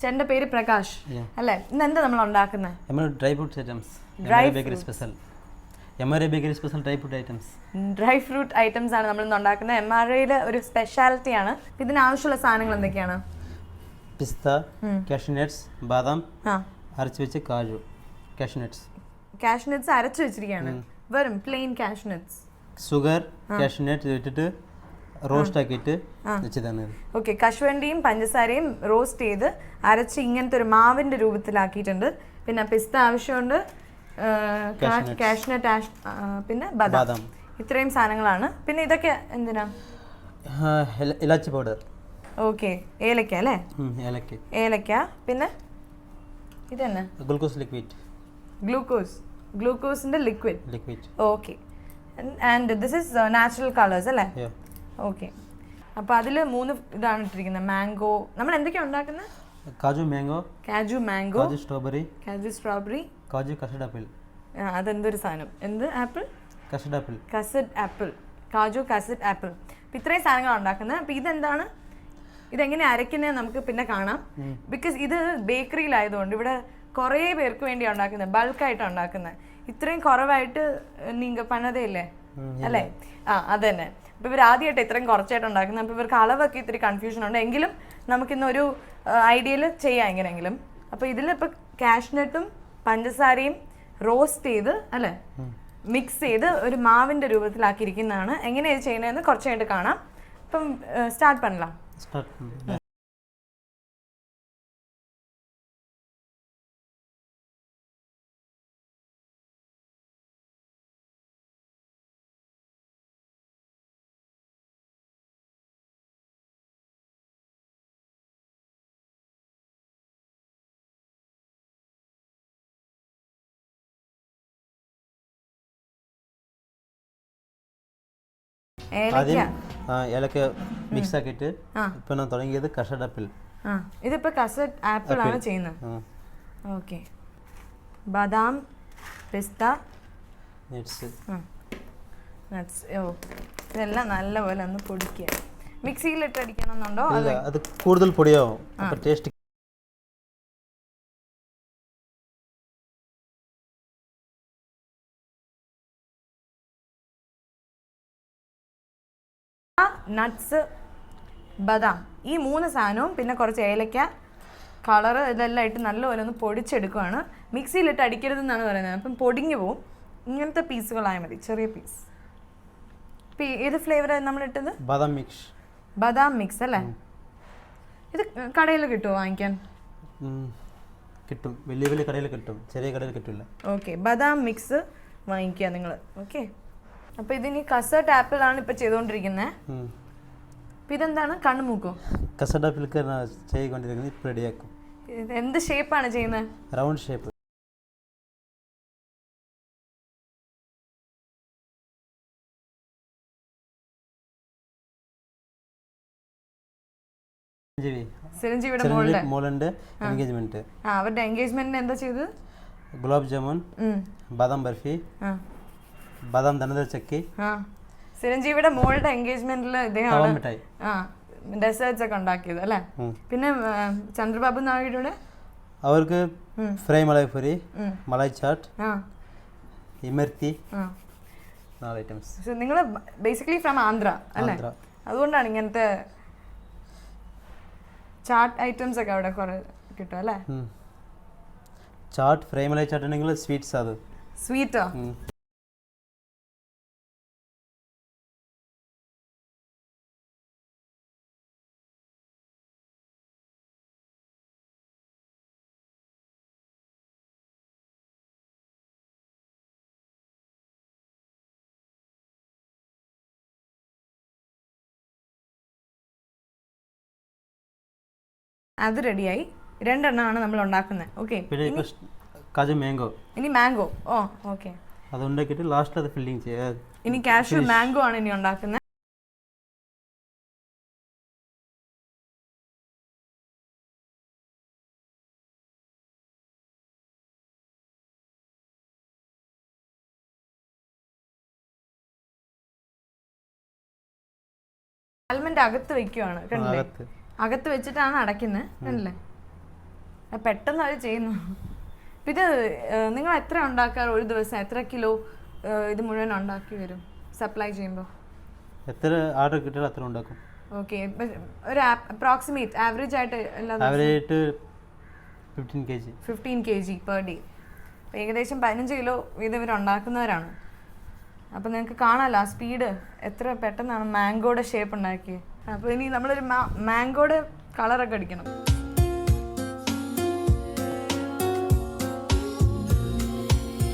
ചേട്ടൻ്റെ പേര് പ്രകാശ് അല്ലേ? ഇന്ന് എന്താ നമ്മൾ ഉണ്ടാക്കുന്നത്? Dry fruits items. Dry bakery special. Bakery special dry fruit items. Dry fruit items ആണ് നമ്മൾ ഇന്ന് ഉണ്ടാക്കുന്നത്. MRAയിൽ ഒരു സ്പെഷ്യാലിറ്റി ആണ്. ഇതിന് ആവശ്യമുള്ള സാധനങ്ങൾ എന്തൊക്കെയാണ്? പിസ്ത, കാഷ്യൂനട്ട്സ്, ബാദാം, അരച്ച് വെച്ച കാജു, കാഷ്യൂനട്ട്സ്. കാഷ്യൂനട്ട്സ് അരച്ച് വെച്ചിരിക്കുകയാണ്, വെറും പ്ലെയിൻ കാഷ്യൂനട്ട്സ്. ഷുഗർ, കാഷ്യൂനട്ട്സ് ഇട്ടിട്ട് റോസ്റ്റ് ആക്കിയിട്ട് വെച്ചതാണ്. ഓക്കെ, കശുവണ്ടിയും പഞ്ചസാരയും റോസ്റ്റ് ചെയ്ത് അരച്ച് ഇങ്ങനത്തെ ഒരു മാവിന്റെ രൂപത്തിലാക്കിയിട്ടുണ്ട്. പിന്നെ പിസ്ത ആവശ്യമുണ്ട്, കാഷ്യൂനട്ട്, പിന്നെ ബദാം. ഇത്രയും സാധനങ്ങളാണ്. പിന്നെ ഇതൊക്കെ എന്തിനാ? ഇലാച്ചി പൗഡർ. ഓക്കെ, ഏലക്ക അല്ലേ? ഏലക്ക. പിന്നെ ഇതന്നെ ഗ്ലൂക്കോസ് ലിക്വിഡ്. ഗ്ലൂക്കോസിന്റെ liquid. Okay, and this is natural colours അല്ലേ? ഓക്കെ, അപ്പോൾ അതിൽ 3 ഇതാണ് ഇട്ടിരിക്കുന്നത്. മാംഗോ. നമ്മൾ എന്തൊക്കെയാണ് ഉണ്ടാക്കുന്നത്? Kaju mango, kaju strawberry, kaju custard apple. അതെന്തൊരു സാധനം? എന്ത് apple? Custard apple, kaju custard apple. അപ്പം ഇത്രയും സാധനങ്ങളാണ് ഉണ്ടാക്കുന്നത്. അപ്പം ഇതെന്താണ്, ഇതെങ്ങനെ അരയ്ക്കുന്നത് നമുക്ക് പിന്നെ കാണാം. ബിക്കോസ് ഇത് ബേക്കറിയിലായതുകൊണ്ട് ഇവിടെ കുറേ പേർക്ക് വേണ്ടിയാണ് ഉണ്ടാക്കുന്നത്, ബൾക്കായിട്ടാണ് ഉണ്ടാക്കുന്നത്. ഇത്രയും കുറവായിട്ട് നിങ്ങൾ പണതേ ഇല്ലേ അല്ലേ? അത് തന്നെ. അപ്പോൾ ഇവർ ആദ്യമായിട്ട് ഇത്രയും കുറച്ചായിട്ട് ഉണ്ടാക്കുന്നത്. അപ്പോൾ ഇവർക്ക് അളവൊക്കെ ഇത്തിരി കൺഫ്യൂഷൻ ഉണ്ട്. എങ്കിലും നമുക്കിന്നൊരു ഐഡിയയിൽ ചെയ്യാം എങ്ങനെയെങ്കിലും. അപ്പോൾ ഇതിൽ ഇപ്പോൾ കാഷ്നട്ടും പഞ്ചസാരയും റോസ്റ്റ് ചെയ്ത് അല്ലേ, മിക്സ് ചെയ്ത് ഒരു മാവിൻ്റെ രൂപത്തിലാക്കിയിരിക്കുന്നതാണ്. എങ്ങനെയാണ് ഇത് ചെയ്യുന്നതെന്ന് കുറച്ചായിട്ട് കാണാം. അപ്പം സ്റ്റാർട്ട് பண்ணலாம். ഏലക്ക മിക്സ് ആക്കിയിട്ട് ഇപ്പൊ ഞാൻ തുടങ്ങിയത് കസ്റ്റർഡ് ആപ്പിൾ. ഇതിപ്പോ കസ്റ്റർഡ് ആപ്പിൾ ആണ് ചെയ്യുന്നത്. ഓക്കെ, ബദാം, പിസ്ത, നട്ട്സ്. ഇതെല്ലാം നല്ലപോലെ ഒന്ന് പൊടിക്കുക. മിക്സിയിലിട്ട് അടിക്കണമെന്നുണ്ടോ? അത് കൂടുതൽ പൊടിയാവും, അപ്പോൾ ടേസ്റ്റ്. നട്ട്സ്, ബദാം, ഈ 3 സാധനവും പിന്നെ കുറച്ച് ഏലക്ക, കളറ്, ഇതെല്ലാം ഇട്ട് നല്ലപോലെ ഒന്ന് പൊടിച്ചെടുക്കുകയാണ്. മിക്സിയിലിട്ട് അടിക്കരുതെന്നാണ് പറയുന്നത്. അപ്പം പൊടിഞ്ഞു പോവും. ഇങ്ങനത്തെ പീസുകളായാൽ മതി, ചെറിയ പീസ്. ഏത് ഫ്ലേവറാണ് നമ്മളിട്ടത്? ബദാം മിക്സ് അല്ലേ? ഇത് കടയിൽ കിട്ടുമോ വാങ്ങിക്കാൻ? കിട്ടും, വലിയ കടയിൽ കിട്ടും, ചെറിയ കടയിൽ കിട്ടില്ല. ഓക്കെ, ബദാം മിക്സ് വാങ്ങിക്കുക നിങ്ങൾ. ഓക്കെ, അപ്പോൾ ഇതിനി കസ്റ്റർഡ് ആപ്പിൾ ആണ് ഇപ്പോൾ ചെയ്തുകൊണ്ടിരിക്കുന്നത്. അപ്പോൾ ഇതെന്താണ്? കണ്ണുമൂക്കോ? കസ്റ്റർഡ് ആപ്പിൾ ചെയ്തുകൊണ്ടിരിക്കുന്നത് ഇപ്പോൾ റെഡിയാക്കും. എന്ത് ഷേപ്പാണ് ചെയ്യുന്നത്? Round shape. ചിരഞ്ജീവിയുടെ മോളുണ്ട് എൻഗേജ്മെന്റ്. അവരുടെ എൻഗേജ്മെന്റിന് എന്താ ചെയ്തത്? ഗുലാബ് ജാമുൻ, ബാദാം ബർഫി, ബാദാം ദനദർ ചക്കി. ചിരഞ്ജീവിയുടെ മോളുടെ എൻഗേജ്മെന്റിൽ ഇദ്ദേഹമാണ് ഡെസേർട്സ് ഒക്കെ ഉണ്ടാക്കിയത് അല്ലേ? പിന്നെ ചന്ദ്രബാബു നായിഡുടെ അവർക്ക് ഫ്രൈ മലായ് പൂരി, മലായ് ചാട്ട്, ഇമർത്തി, 4 ഐറ്റംസ്. നിങ്ങൾ ബേസിക്കലി ഫ്രം ആന്ധ്ര അല്ലേ? അതുകൊണ്ടാണ് ഇങ്ങനത്തെ ചാട്ട് ഐറ്റംസ് ഒക്കെ അവിടെ കുറെ കിട്ടും അല്ലേ? ചാട്ട്, ഫ്രൈ മലായ് ചാട്ട് ഉണ്ടെങ്കിൽ സ്വീറ്റ്സ്. അത് സ്വീറ്റോ? അത് റെഡിയായി. 2 എണ്ണമാണ് നമ്മൾ ഉണ്ടാക്കുന്നത്. Okay, kaju mango. ഇനി മാംഗോ. ഓക്കെ, അത് ഉണ്ടാക്കിയിട്ട് ലാസ്റ്റ് അത് ഫില്ലിംഗ് ചെയ്യാം. ഇനി കാഷ്യൂ മാംഗോ ആണ് ഇനി ഉണ്ടാക്കുന്നത്. ആൽമണ്ട് അകത്ത് വെക്കുവാണ്, കണ്ടില്ലേ? അകത്ത് വെച്ചിട്ടാണ് അടയ്ക്കുന്നത്, കണ്ടില്ലേ? പെട്ടെന്ന് അവർ ചെയ്യുന്നു. അപ്പം ഇത് നിങ്ങൾ എത്ര ഉണ്ടാക്കാറ് ഒരു ദിവസം? എത്ര കിലോ ഇത് മുഴുവൻ ഉണ്ടാക്കി വരും സപ്ലൈ ചെയ്യുമ്പോൾ? എത്ര ഓർഡർ കിട്ടിയാൽ അത്ര ഉണ്ടാക്കും. ഓക്കെ, ഒരു അപ്രോക്സിമേറ്റ് ആവറേജ് ആയിട്ട് ആവറേജ് 15 kg പെർ ഡേ. അപ്പോൾ ഏകദേശം 15 കിലോ വീതം ഇവർ ഉണ്ടാക്കുന്നവരാണ്. അപ്പോൾ നിങ്ങൾക്ക് കാണാമല്ലോ ആ സ്പീഡ് എത്ര പെട്ടെന്നാണ് മാംഗോയുടെ ഷേപ്പ് ഉണ്ടാക്കിയത്. അപ്പോൾ ഇനി നമ്മളൊരു മാംഗോയുടെ കളറൊക്കെ അടിക്കണം.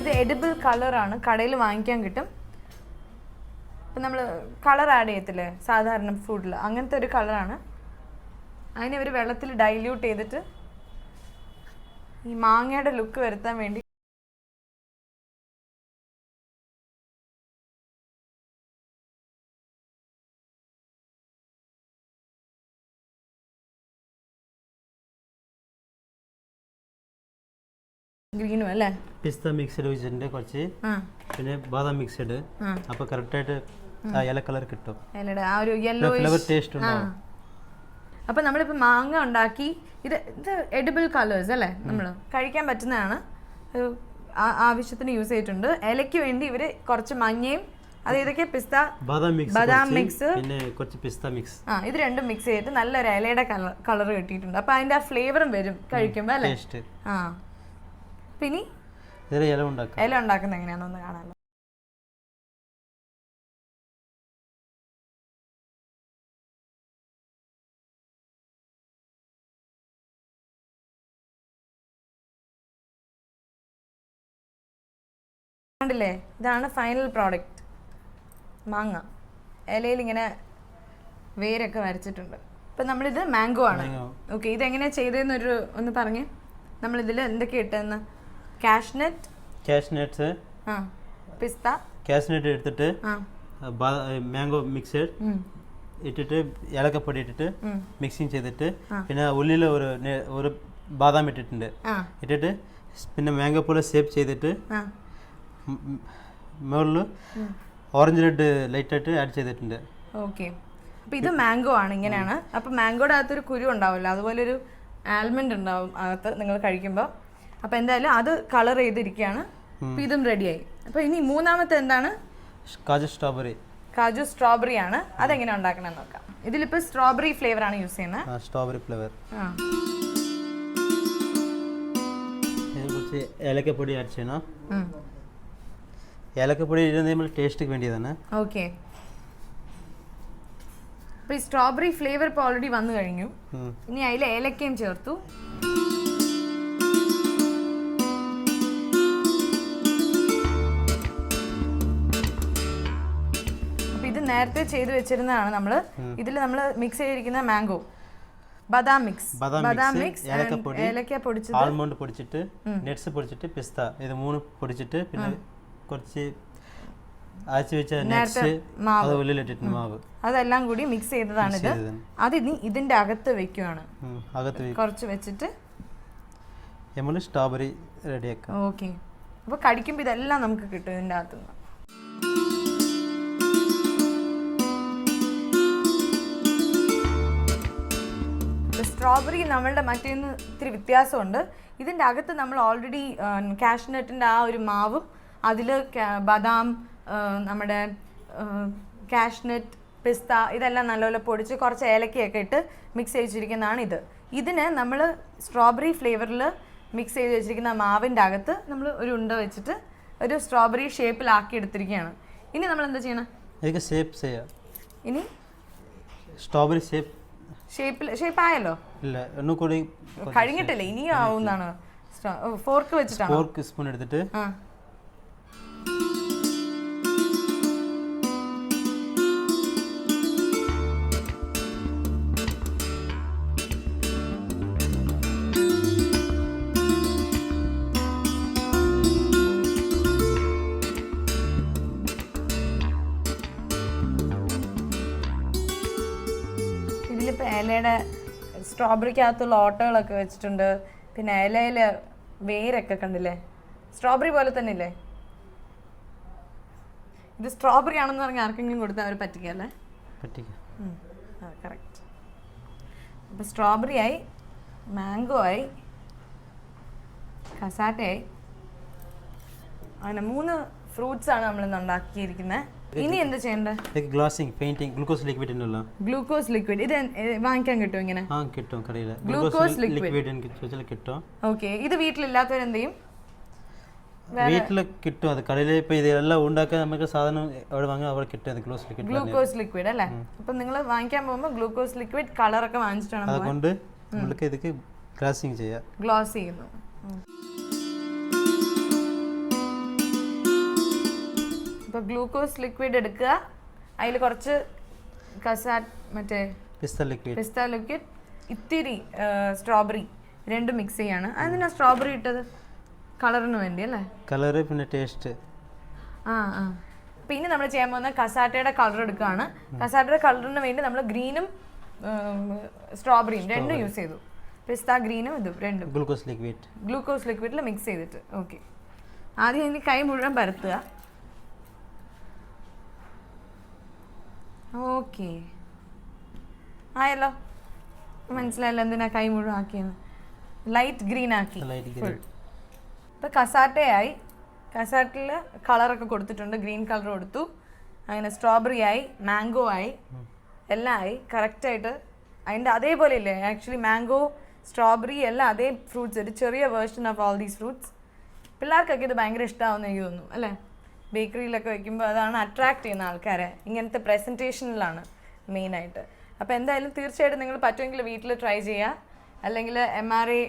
ഇത് എഡിബിൾ കളറാണ്, കടയിൽ വാങ്ങിക്കാൻ കിട്ടും. ഇപ്പം നമ്മൾ കളർ ആഡ് ചെയ്യത്തില്ലേ സാധാരണ ഫുഡിൽ, അങ്ങനത്തെ ഒരു കളറാണ്. അതിനെ ഒരു വെള്ളത്തിൽ ഡൈല്യൂട്ട് ചെയ്തിട്ട് ഈ മാങ്ങയുടെ ലുക്ക് വരുത്താൻ വേണ്ടി ഗ്രീനും അല്ലേ? പിസ്ത മിക്സ്ഡ് വെച്ചിട്ടുണ്ട് കുറച്ച്, പിന്നെ ബാദാം മിക്സ്ഡ്. അപ്പോൾ കറക്റ്റായിട്ട് ആ യെല്ലോ കളർ കിട്ടും, ആ ഒരു യെല്ലോ ഫ്ലേവർ ടേസ്റ്റ് ഉണ്ടാവും. അപ്പം നമ്മളിപ്പോൾ മാങ്ങ ഉണ്ടാക്കി ഇത് എഡിബിൾ കളേഴ്സ് അല്ലേ, നമ്മൾ കഴിക്കാൻ പറ്റുന്നതാണ്. ആവശ്യത്തിന് യൂസ് ചെയ്തിട്ടുണ്ട്. ഇലയ്ക്ക് വേണ്ടി ഇവർ കുറച്ച് മഞ്ഞയും അത് ഇതൊക്കെ പിസ്ത ബദാം മിക്സ്, പിന്നെ കുറച്ച് പിസ്ത മിക്സ്, ഇത് രണ്ടും മിക്സ് ചെയ്തിട്ട് നല്ലൊരു ഇലയുടെ കളർ കിട്ടിയിട്ടുണ്ട്. അപ്പം അതിൻ്റെ ആ ഫ്ലേവറും വരും കഴിക്കുമ്പോൾ അല്ലേ? ആ, പിന്നെ ഇല ഉണ്ടാക്കുന്നത് എങ്ങനെയാണെന്ന് കാണാമല്ലോ. ണ്ടല്ലേ, ഇതാണ് ഫൈനൽ പ്രോഡക്റ്റ്. മാങ്ങ ഇലയിൽ ഇങ്ങനെ വേരൊക്കെ വരച്ചിട്ടുണ്ട്. ഇപ്പം നമ്മളിത് മാംഗോ ആണ്. ഓക്കെ, ഇതെങ്ങനെയാണ് ചെയ്തതെന്നൊരു ഒന്ന് പറഞ്ഞേ. നമ്മളിതിൽ എന്തൊക്കെ ഇട്ടെന്ന്? കാഷ്നട്ട്സ്, പിസ്ത, കാഷ്നട്ട് എടുത്തിട്ട് മാംഗോ മിക്സഡ് ഇട്ടിട്ട് ഏലക്കപ്പൊടി ഇട്ടിട്ട് മിക്സിങ് ചെയ്തിട്ട് പിന്നെ ഉള്ളിൽ ഒരു ബാദാം ഇട്ടിട്ടുണ്ട്. ഇട്ടിട്ട് പിന്നെ മാംഗോ പോലെ ഷേപ്പ് ചെയ്തിട്ട് മുകളിൽ ഓറഞ്ച് റെഡ് ലൈറ്റായിട്ട് ആഡ് ചെയ്തിട്ടുണ്ട്. ഓക്കെ, അപ്പോൾ ഇത് മാംഗോ ആണ്, ഇങ്ങനെയാണ്. അപ്പോൾ മാംഗോയുടെ അകത്തൊരു കുരു ഉണ്ടാവില്ല, അതുപോലെ ഒരു ആൽമണ്ട് ഉണ്ടാവും അകത്ത് നിങ്ങൾ കഴിക്കുമ്പോൾ. അപ്പോൾ എന്തായാലും അത് കളർ ചെയ്തിരിക്കുകയാണ്. അപ്പോൾ ഇതും റെഡിയായി. അപ്പോൾ ഇനി മൂന്നാമത്തെ എന്താണ്? കാജു സ്ട്രോബെറി ആണ്. അതെങ്ങനെ ഉണ്ടാക്കണമെന്ന് നോക്കാം. ഇതിലിപ്പോൾ സ്ട്രോബെറി ഫ്ലേവർ ആണ് യൂസ് ചെയ്യുന്നത്. Strawberry flavour. കുറച്ച് ഏലക്കപ്പൊടി ആഡ് ചെയ്യണം. ഏലക്കപ്പൊടി നമ്മൾ ടേസ്റ്റിന് വേണ്ടിയതാണ്. ഓക്കെ, അപ്പോൾ ഈ സ്ട്രോബെറി ഫ്ലേവർ ഇപ്പോൾ ഓൾറെഡി വന്നു കഴിഞ്ഞു. ഇനി അതിൽ ഏലക്കയും ചേർത്തു. അപ്പോൾ ഇത് നേരത്തെ ചെയ്ത് വെച്ചിരുന്നതാണ് നമ്മൾ. ഇതിൽ നമ്മൾ മിക്സ് ചെയ്തിരിക്കുന്ന മാംഗോ, ബദാം മിക്സ്, ഏലക്ക പൊടിച്ചത്, ആൽമണ്ട് പൊടിച്ചിട്ട്, നട്ട്സ് പൊടിച്ചിട്ട്, പിസ്ത, ഇത് മൂന്ന് പൊടിച്ചിട്ട്, പിന്നെ കുറച്ച് അരച്ച് വെച്ച നട്ട്സ്, അത് ഉള്ളിലിട്ടിട്ട് മാവ്, അതെല്ലാം കൂടി മിക്സ് ചെയ്തതാണ് ഇത്. അത് ഇനി ഇതിന്റെ അകത്ത് വെക്കുവാണ്. കുറച്ച് വെച്ചിട്ട് നമ്മൾ സ്ട്രോബെറി റെഡിയാക്കാം. ഓക്കെ, അപ്പോൾ കടിക്കുമ്പോൾ ഇതെല്ലാം നമുക്ക് കിട്ടും ഇതിൻ്റെ അകത്തുനിന്ന്. സ്ട്രോബെറി നമ്മളുടെ മറ്റേന്ന് ഇത്തിരി വ്യത്യാസമുണ്ട്. ഇതിൻ്റെ അകത്ത് നമ്മൾ ഓൾറെഡി കാഷ്നട്ടിൻ്റെ ആ ഒരു മാവും അതിൽ ബദാം, നമ്മുടെ കാഷ്നട്ട്, പിസ്ത ഇതെല്ലാം നല്ലപോലെ പൊടിച്ച് കുറച്ച് ഏലക്കയൊക്കെ ഇട്ട് മിക്സ് ചെയ്ത് വെച്ചിരിക്കുന്നതാണ് ഇത്. ഇതിന് നമ്മൾ സ്ട്രോബെറി ഫ്ലേവറിൽ മിക്സ് ചെയ്ത് വെച്ചിരിക്കുന്ന മാവിൻ്റെ അകത്ത് നമ്മൾ ഒരു ഉണ്ട വെച്ചിട്ട് ഒരു സ്ട്രോബെറി ഷേപ്പിലാക്കി എടുത്തിരിക്കുകയാണ്. ഇനി നമ്മൾ എന്താ ചെയ്യണം? ഇനി സ്ട്രോബെറി ഷേപ്പായല്ലോ, കഴിഞ്ഞിട്ടില്ല, ഇനിയും ആവുന്നതാണ്. ഫോർക്ക് വെച്ചിട്ടാണ്, ഫോർക്ക് സ്പൂൺ എടുത്തിട്ട് ഇതിലിപ്പോൾ ഇലയുടെ സ്ട്രോബെറിക്കകത്തുള്ള ഓട്ടകളൊക്കെ വെച്ചിട്ടുണ്ട്. പിന്നെ ഇലയിൽ വേരൊക്കെ കണ്ടില്ലേ, സ്ട്രോബെറി പോലെ തന്നെ ഇല്ലേ? ഇത് സ്ട്രോബെറി ആണെന്ന് പറഞ്ഞാൽ ആർക്കെങ്കിലും കൊടുത്താൽ അവർ പറ്റിക്കല്ലേ? കറക്റ്റ്. അപ്പോൾ സ്ട്രോബെറി ആയി, മാംഗോ ആയി, കസാറ്റയായി. അങ്ങനെ 3 ഫ്രൂട്ട്സ് ആണ് നമ്മൾ ഇന്ന് ഉണ്ടാക്കിയിരിക്കുന്നത്. ഇനി എന്താ ചെയ്യേണ്ടത്? ഗ്ലാസിംഗ് പെയിന്റിംഗ് ഗ്ലൂക്കോസ് ലിക്വിഡ് ഉണ്ടല്ലോ. ഗ്ലൂക്കോസ് ലിക്വിഡ് ഇത് വാങ്ങിക്കാൻ കിട്ടും ഇങ്ങനെ? ആ കിട്ടും കടയിൽ. ഗ്ലൂക്കോസ് ലിക്വിഡ് എനിക്ക് കിട്ടും. ഓക്കെ. ഇത് വീട്ടിലില്ലാത്തവർ എന്ത് ചെയ്യും? വീട്ടിൽ കിട്ടും. അത് കടയിൽ ഇപ്പോൾ ഇതെല്ലാം ഉണ്ടാക്കാൻ നമുക്ക് സാധനം അവിടെ വാങ്ങാൻ അവിടെ കിട്ടും. ഗ്ലൂക്കോസ് ലിക്വിഡ് അല്ലേ? അപ്പം നിങ്ങൾ വാങ്ങിക്കാൻ പോകുമ്പോൾ ഗ്ലൂക്കോസ് ലിക്വിഡ് കളറൊക്കെ വാങ്ങിച്ചിട്ടാണ് അതുകൊണ്ട് നമ്മൾക്ക് ഇതൊക്കെ ഗ്ലാസിംഗ് ചെയ്യാം. ഗ്ലോസ് ചെയ്യുന്നു. അപ്പോൾ ഗ്ലൂക്കോസ് ലിക്വിഡ് എടുക്കുക, അതിൽ കുറച്ച് മറ്റേ പിസ്ത ലിക്വിഡ്, ഇത്തിരി സ്ട്രോബെറി രണ്ടും മിക്സ് ചെയ്യാണ്. അതിനാ സ്ട്രോബെറി ഇട്ടത്? കളറിന് വേണ്ടി അല്ലേ? കളറ് പിന്നെ ടേസ്റ്റ്. പിന്നെ നമ്മൾ ചെയ്യാൻ പോകുന്ന കസാറ്റയുടെ കളർ എടുക്കുകയാണ്. കസാറ്റയുടെ കളറിന് വേണ്ടി നമ്മൾ ഗ്രീനും സ്ട്രോബെറിയും രണ്ടും യൂസ് ചെയ്തു. പിസ്ത ഗ്രീനും ഇതും രണ്ടും ഗ്ലൂക്കോസ് ലിക്വിഡിൽ മിക്സ് ചെയ്തിട്ട്. ഓക്കെ, ആദ്യം എനിക്ക് കൈ മുഴുവൻ പരത്തുക. ഓക്കെ, ആയല്ലോ. മനസ്സിലായല്ലോ എന്തിനാ കൈ മുഴുവൻ ആക്കിയെന്ന്. ലൈറ്റ് ഗ്രീൻ ആക്കി. ഇപ്പം കസാറ്റയായി. കസാറ്റിൽ കളറൊക്കെ കൊടുത്തിട്ടുണ്ട്. ഗ്രീൻ കളർ കൊടുത്തു. അങ്ങനെ സ്ട്രോബെറി ആയി, മാംഗോ ആയി, എല്ലാം ആയി കറക്റ്റായിട്ട്. അതിൻ്റെ അതേപോലെ ഇല്ലേ ആക്ച്വലി മാംഗോ, സ്ട്രോബെറി എല്ലാം അതേ ഫ്രൂട്ട്സ്, ഒരു ചെറിയ version of all these fruits. പിള്ളേർക്കൊക്കെ ഇത് ഭയങ്കര ഇഷ്ടമാവുമെന്ന് എനിക്ക് തോന്നുന്നു അല്ലേ? ബേക്കറിയിലൊക്കെ വയ്ക്കുമ്പോൾ അതാണ് അട്രാക്ട് ചെയ്യുന്ന ആൾക്കാരെ. ഇങ്ങനത്തെ പ്രസൻറ്റേഷനിലാണ് മെയിനായിട്ട്. അപ്പോൾ എന്തായാലും തീർച്ചയായിട്ടും നിങ്ങൾ പറ്റുമെങ്കിൽ വീട്ടിൽ ട്രൈ ചെയ്യുക. അല്ലെങ്കിൽ MRA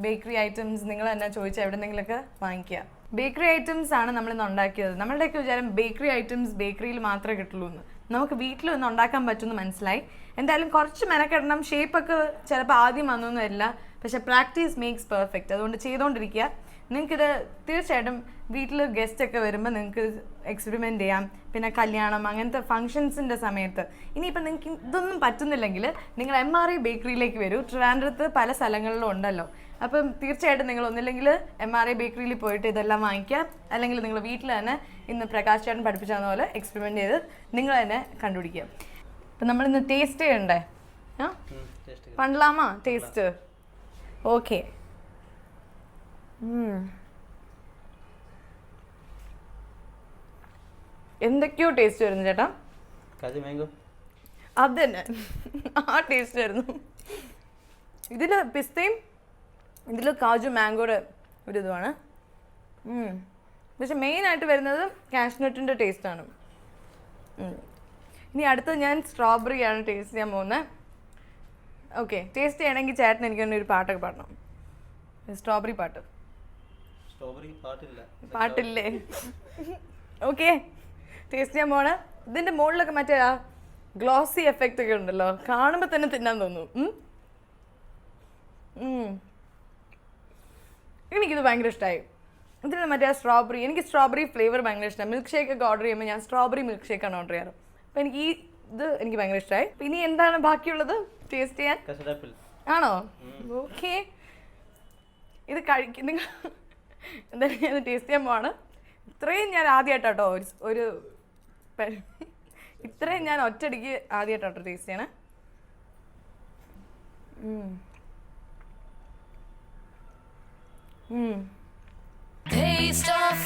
ബേക്കറി ഐറ്റംസ് നിങ്ങൾ തന്നെ ചോദിച്ചാൽ എവിടെന്നെങ്കിലൊക്കെ വാങ്ങിക്കുക. ബേക്കറി ഐറ്റംസ് ആണ് നമ്മളിന്ന് ഉണ്ടാക്കിയത്. നമ്മളുടെയൊക്കെ വിചാരം ബേക്കറി ഐറ്റംസ് ബേക്കറിയിൽ മാത്രമേ കിട്ടുള്ളൂ എന്ന്. നമുക്ക് വീട്ടിലൊന്നും ഉണ്ടാക്കാൻ പറ്റുമെന്ന് മനസ്സിലായി. എന്തായാലും കുറച്ച് മെനക്കെടണം. ഷേപ്പൊക്കെ ചിലപ്പോൾ ആദ്യം വന്നൊന്നും വരില്ല, പക്ഷെ പ്രാക്ടീസ് മേക്സ് പെർഫെക്റ്റ്. അതുകൊണ്ട് ചെയ്തുകൊണ്ടിരിക്കുക. നിങ്ങൾക്കിത് തീർച്ചയായിട്ടും വീട്ടിൽ ഗസ്റ്റ് ഒക്കെ വരുമ്പോൾ നിങ്ങൾക്ക് എക്സ്പെരിമെൻറ്റ് ചെയ്യാം. പിന്നെ കല്യാണം അങ്ങനത്തെ ഫങ്ഷൻസിൻ്റെ സമയത്ത്. ഇനിയിപ്പോൾ നിങ്ങൾക്ക് ഇതൊന്നും പറ്റുന്നില്ലെങ്കിൽ നിങ്ങൾ MRA ബേക്കറിയിലേക്ക് വരൂ. ട്രിവാൻഡ്രത്ത് പല സ്ഥലങ്ങളിലും ഉണ്ടല്ലോ. അപ്പം തീർച്ചയായിട്ടും നിങ്ങൾ ഒന്നില്ലെങ്കിൽ MRA ബേക്കറിയിൽ പോയിട്ട് ഇതെല്ലാം വാങ്ങിക്കുക. അല്ലെങ്കിൽ നിങ്ങൾ വീട്ടിൽ തന്നെ ഇന്ന് പ്രകാശ് ചേട്ടൻ പഠിപ്പിച്ച പോലെ എക്സ്പെരിമെൻറ്റ് ചെയ്ത് നിങ്ങൾ തന്നെ കണ്ടുപിടിക്കുക. അപ്പം നമ്മളിന്ന് ടേസ്റ്റ് ചെയ്യണ്ടേ? പണ്ടലാമാ ടേസ്റ്റ്? ഓക്കെ. എന്തൊക്കെയോ ടേസ്റ്റ് വരുന്നു ചേട്ടാ. അത് തന്നെ ആ ടേസ്റ്റ് വരുന്നു. ഇതിൽ പിസ്തയും ഇതിൽ കാജു മാംഗോയുടെ ഒരു ഇതുമാണ്. പക്ഷെ മെയിനായിട്ട് വരുന്നത് കാഷ്നട്ടിൻ്റെ ടേസ്റ്റാണ്. ഇനി അടുത്തത് ഞാൻ സ്ട്രോബെറിയാണ് ടേസ്റ്റ് ചെയ്യാൻ പോകുന്നത്. ഓക്കെ, ടേസ്റ്റ് ചെയ്യണമെങ്കിൽ ചേട്ടൻ എനിക്ക് തന്നെ ഒരു പാട്ടൊക്കെ പാടണം. സ്ട്രോബെറി പാട്ടില്ലേ? ഓക്കെ, ടേസ്റ്റ് ചെയ്യാൻ പോണ. ഇതിൻ്റെ മുകളിലൊക്കെ മറ്റേ ആ ഗ്ലോസി എഫക്റ്റ് ഒക്കെ ഉണ്ടല്ലോ, കാണുമ്പോൾ തന്നെ തിന്നാൻ തോന്നും. എനിക്കിത് ഭയങ്കര ഇഷ്ടമായി. ഇതിന് മറ്റേ ആ സ്ട്രോബെറി, എനിക്ക് സ്ട്രോബെറി ഫ്ലേവർ ഭയങ്കര ഇഷ്ടമാണ്. മിൽക്ക് ഷേക്ക് ഒക്കെ ഓർഡർ ചെയ്യുമ്പോൾ ഞാൻ സ്ട്രോബെറി മിൽക്ക് ഷേക്കാണ് ഓർഡർ ചെയ്യാറ്. അപ്പോൾ എനിക്ക് ഇത് എനിക്ക് ഭയങ്കര ഇഷ്ടമായി. ഇനി എന്താണ് ബാക്കിയുള്ളത് ടേസ്റ്റ് ചെയ്യാൻ? ആണോ? ഓക്കെ, ഇത് നിങ്ങൾ എന്തായാലും ഞാൻ ടേസ്റ്റ് ചെയ്യാൻ പോവാണ്. ഇത്രയും ഞാൻ ആദ്യമായിട്ടോ ഒരു ഇത്രയും ഞാൻ ഒറ്റയടിക്ക് ആദ്യമായിട്ടോ ടേസ്റ്റ് ചെയ്യണേ. Taste of